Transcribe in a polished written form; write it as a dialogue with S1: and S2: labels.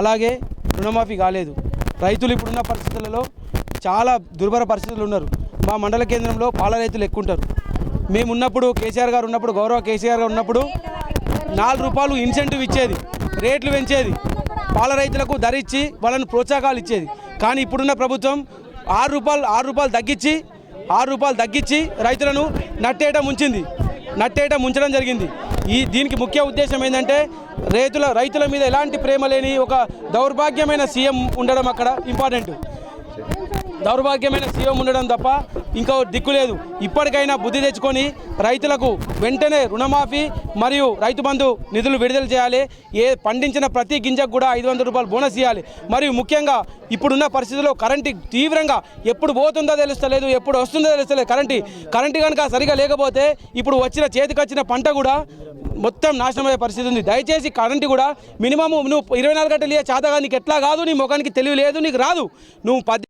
S1: అలాగే రుణమాఫీ కాలేదు. రైతులు ఇప్పుడున్న పరిస్థితులలో చాలా దుర్భర పరిస్థితులు ఉన్నారు. మా మండల కేంద్రంలో పాల రైతులు ఎక్కువ ఉంటారు. మేము ఉన్నప్పుడు కేసీఆర్ గారు ఉన్నప్పుడు, గౌరవ కేసీఆర్ గారు ఉన్నప్పుడు 4 రూపాయలు ఇన్సెంటివ్ ఇచ్చేది, రేట్లు పెంచేది, పాల రైతులకు ధర ఇచ్చి వాళ్ళని ప్రోత్సాహకాలు ఇచ్చేది. కానీ ఇప్పుడున్న ప్రభుత్వం 6 రూపాయలు తగ్గించి రైతులను నట్టేట ముంచడం జరిగింది. దీనికి ముఖ్య ఉద్దేశం ఏంటంటే రైతుల మీద ఎలాంటి ప్రేమ లేని ఒక దౌర్భాగ్యమైన సీఎం ఉండడం అక్కడ ఇంపార్టెంట్. దౌర్భాగ్యమైన సీఎం ఉండడం తప్ప ఇంకో దిక్కు లేదు. ఇప్పటికైనా బుద్ధి తెచ్చుకొని రైతులకు వెంటనే రుణమాఫీ మరియు రైతు బంధు నిధులు విడుదల చేయాలి. పండించిన ప్రతి గింజకు కూడా 500 రూపాయలు బోనస్ ఇవ్వాలి. మరియు ముఖ్యంగా ఇప్పుడున్న పరిస్థితుల్లో కరెంటు తీవ్రంగా ఎప్పుడు పోతుందో తెలుస్తలేదు, ఎప్పుడు వస్తుందో తెలుస్తలేదు. కరెంటు కనుక సరిగా లేకపోతే ఇప్పుడు చేతికొచ్చిన పంట కూడా మొత్తం నాశనమయ్యే పరిస్థితి ఉంది. దయచేసి కరెంటు కూడా మినిమం నువ్వు 24 గంటలు చేతగా నీకు ఎట్లా కాదు, నీ ముఖానికి తెలివి లేదు, నీకు రాదు, నువ్వు